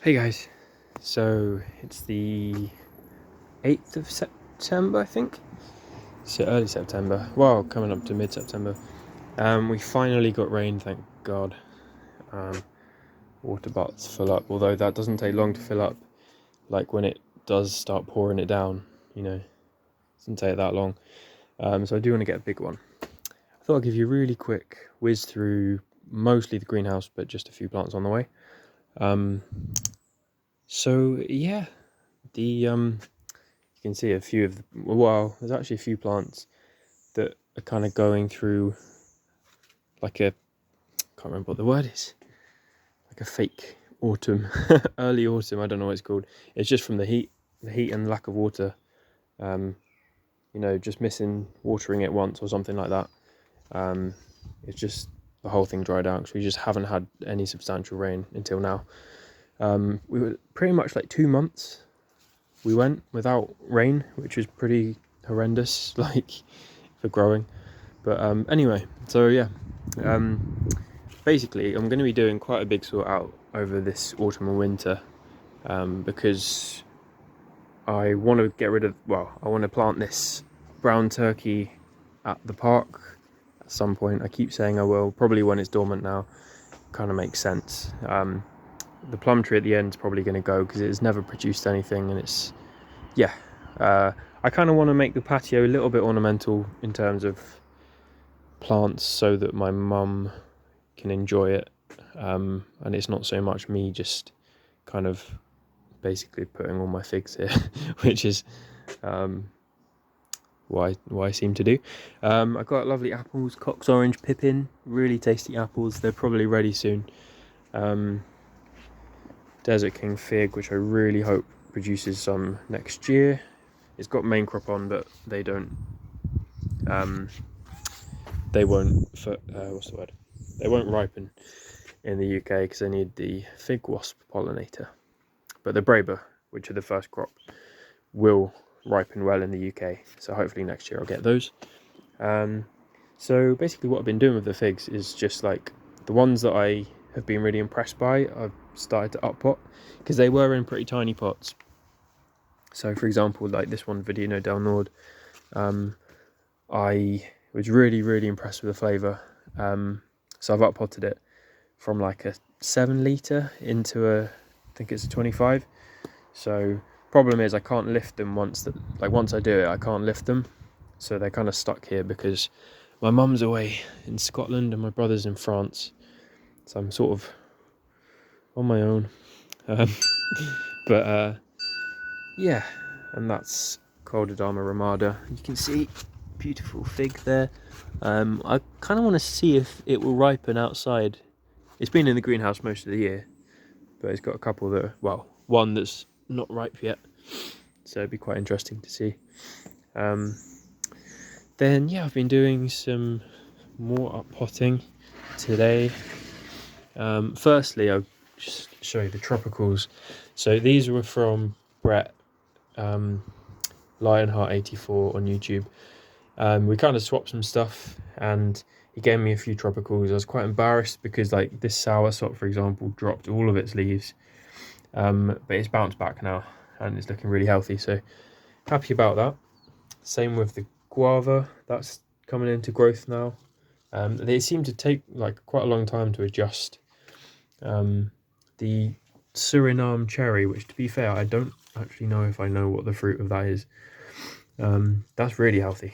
Hey guys, so it's the 8th of September, I think. So early September, well, coming up to mid-September. We finally got rain, thank God. Water butts fill up, although that doesn't take long to fill up. Like when it does start pouring it down, it doesn't take that long. So I do want to get a big one. I thought I'd give you a really quick whiz through mostly the greenhouse, but just a few plants on the way. So yeah, you can see a few of there's actually a few plants that are kind of going through like can't remember what the word is, like a fake autumn, early autumn, I don't know what it's called. It's just from the heat and lack of water, just missing watering it once or something like that. It's just the whole thing dried out because we just haven't had any substantial rain until now. We were pretty much like 2 months we went without rain, which was pretty horrendous, like for growing. But anyway, so yeah, basically I'm going to be doing quite a big sort out over this autumn and winter, because I want to I want to plant this brown turkey at the park at some point. I keep saying I will, probably when it's dormant now. Kind of makes sense. The plum tree at the end is probably going to go because it has never produced anything, and it's I kind of want to make the patio a little bit ornamental in terms of plants so that my mum can enjoy it, and it's not so much me just kind of basically putting all my figs here, which is what I seem to do. I've got lovely apples, Cox Orange, Pippin, really tasty apples. They're probably ready soon. Desert King fig, which I really hope produces some next year. It's got main crop on, but they won't they won't ripen in the UK because they need the fig wasp pollinator. But the Braber, which are the first crop, will ripen well in the UK, so hopefully next year I'll get those. So basically what I've been doing with the figs is just like the ones that I have been really impressed by, I've started to up pot because they were in pretty tiny pots. So for example, like this one, Vidino del Nord, I was really impressed with the flavour. So I've up potted it from like a 7 litre into I think it's a 25. So problem is I can't lift them once I do it, I can't lift them. So they're kind of stuck here because my mum's away in Scotland and my brother's in France. So I'm sort of on my own. Yeah, and that's Caldodama ramada. You can see beautiful fig there. I kind of want to see if it will ripen outside. It's been in the greenhouse most of the year, but it's got a couple that one that's not ripe yet, so it'd be quite interesting to see. Then yeah, I've been doing some more up potting today. Firstly, I'll just show you the tropicals. So these were from Brett, Lionheart84 on YouTube. We kind of swapped some stuff and he gave me a few tropicals. I was quite embarrassed because like this soursop, for example, dropped all of its leaves, but it's bounced back now and it's looking really healthy, so happy about that. Same with the guava, that's coming into growth now. They seem to take like quite a long time to adjust. The Suriname cherry, which to be fair I don't actually know if I know what the fruit of that is, that's really healthy.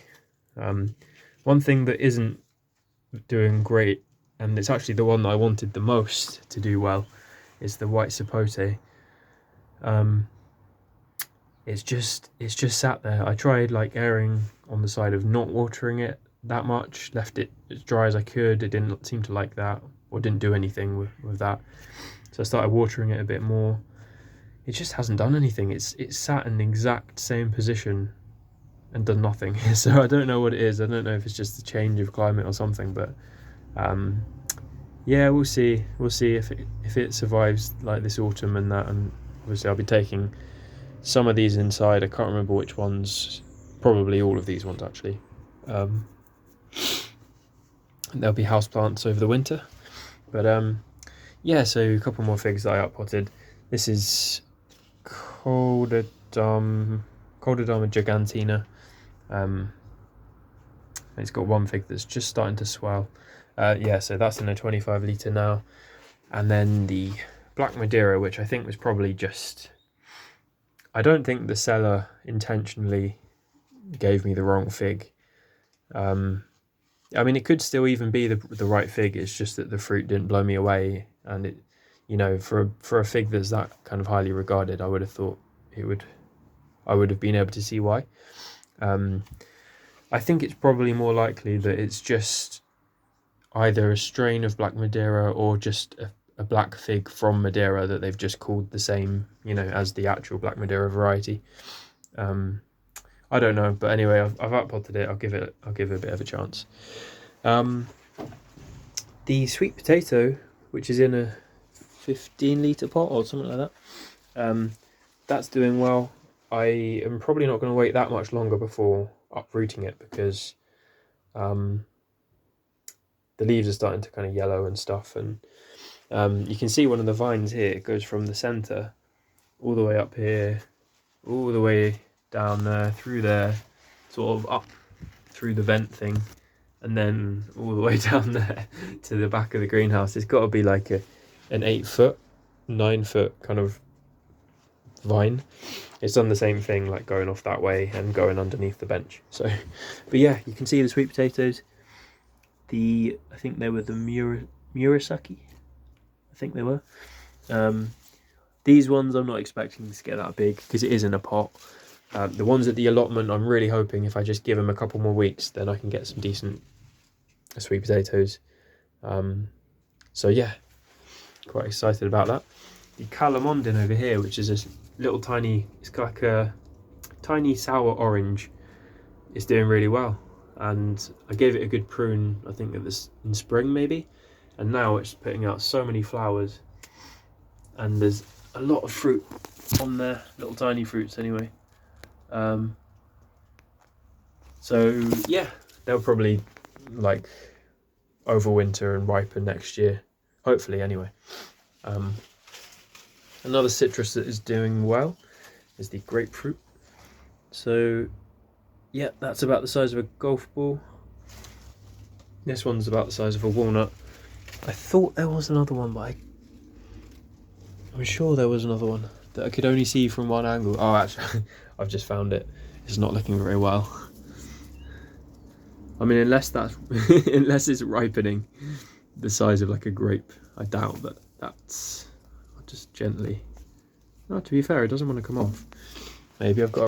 One thing that isn't doing great, and it's actually the one that I wanted the most to do well, is the white sapote. It's just sat there. I tried like erring on the side of not watering it that much, left it as dry as I could. It didn't seem to like that, or didn't do anything with that. So I started watering it a bit more. It just hasn't done anything. It's sat in the exact same position and done nothing. So I don't know what it is. I don't know if it's just the change of climate or something, but yeah, we'll see if it survives like this autumn and that. And obviously I'll be taking some of these inside. I can't remember which ones, probably all of these ones actually. There'll be houseplants over the winter, but yeah, so a couple more figs that I up potted. This is Coldodama gigantina. It's got one fig that's just starting to swell. Yeah, so that's in a 25 litre now. And then the Black Madeira, which I think was probably just... I don't think the seller intentionally gave me the wrong fig. I mean, it could still even be the right fig. It's just that the fruit didn't blow me away, and it, you know, for a fig that's that kind of highly regarded, I would have thought it would. I would have been able to see why. I think it's probably more likely that it's just either a strain of Black Madeira or just a black fig from Madeira that they've just called the same, you know, as the actual Black Madeira variety. I don't know, but anyway, I've outpotted it. I'll give it a bit of a chance. The sweet potato, which is in a 15 litre pot or something like that, that's doing well. I am probably not going to wait that much longer before uprooting it, because the leaves are starting to kind of yellow and stuff, and you can see one of the vines here. It goes from the centre all the way up here, all the way down there, through there, sort of up through the vent thing, and then all the way down there to the back of the greenhouse. It's got to be like an 8 foot, 9 foot kind of vine. It's done the same thing, like going off that way and going underneath the bench. So, but yeah, you can see the sweet potatoes. I think they were the Murasaki. I think they were. These ones I'm not expecting to get that big because it is in a pot. The ones at the allotment, I'm really hoping if I just give them a couple more weeks, then I can get some decent sweet potatoes. So yeah, quite excited about that. The Calamondin over here, which is a little tiny, it's like a tiny sour orange, is doing really well. And I gave it a good prune, I think in spring maybe, and now it's putting out so many flowers, and there's a lot of fruit on there, little tiny fruits anyway. So yeah, they'll probably like overwinter and ripen next year, hopefully anyway. Another citrus that is doing well is the grapefruit. So yeah, that's about the size of a golf ball. This one's about the size of a walnut. I thought there was another one, but I'm sure there was another one that I could only see from one angle. Oh, actually, I've just found it. It's not looking very well. I mean, unless it's ripening the size of like a grape, I doubt that that's... I'll just gently... No, to be fair, it doesn't want to come off. Maybe I've got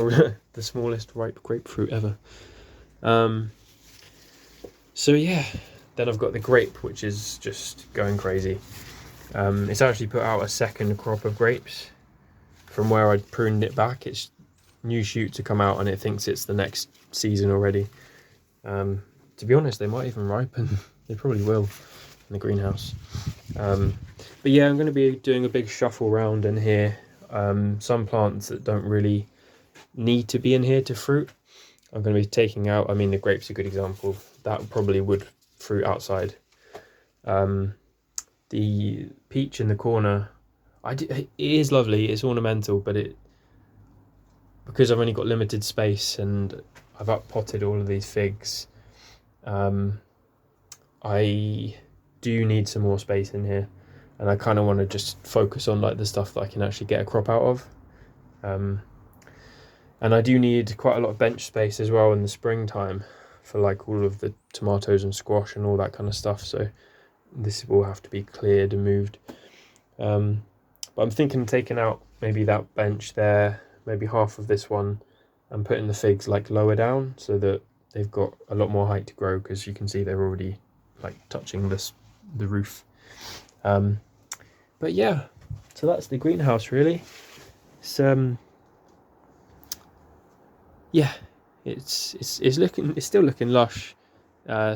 the smallest ripe grapefruit ever. So yeah, then I've got the grape, which is just going crazy. It's actually put out a second crop of grapes from where I'd pruned it back. It's new shoot to come out, and it thinks it's the next season already. To be honest, they might even ripen. They probably will in the greenhouse. But yeah, I'm going to be doing a big shuffle round in here. Some plants that don't really need to be in here to fruit, I'm going to be taking out. I mean, the grape's a good example. That probably would fruit outside. The peach in the corner, it is lovely. It's ornamental, but because I've only got limited space and I've up-potted all of these figs, I do need some more space in here, and I kind of want to just focus on like the stuff that I can actually get a crop out of. And I do need quite a lot of bench space as well in the springtime for like all of the tomatoes and squash and all that kind of stuff. So this will have to be cleared and moved. But I'm thinking of taking out maybe that bench there, maybe half of this one, and putting the figs like lower down so that they've got a lot more height to grow, because you can see they're already like touching the roof. But yeah, so that's the greenhouse really. It's yeah, it's still looking lush. A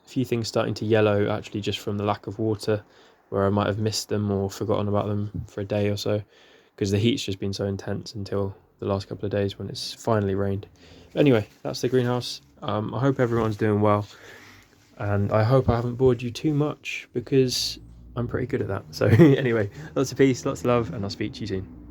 few things starting to yellow actually, just from the lack of water, where I might have missed them or forgotten about them for a day or so, because the heat's just been so intense until the last couple of days when it's finally rained. But anyway, that's the greenhouse. I hope everyone's doing well, and I hope I haven't bored you too much, because I'm pretty good at that. So anyway, lots of peace, lots of love, and I'll speak to you soon.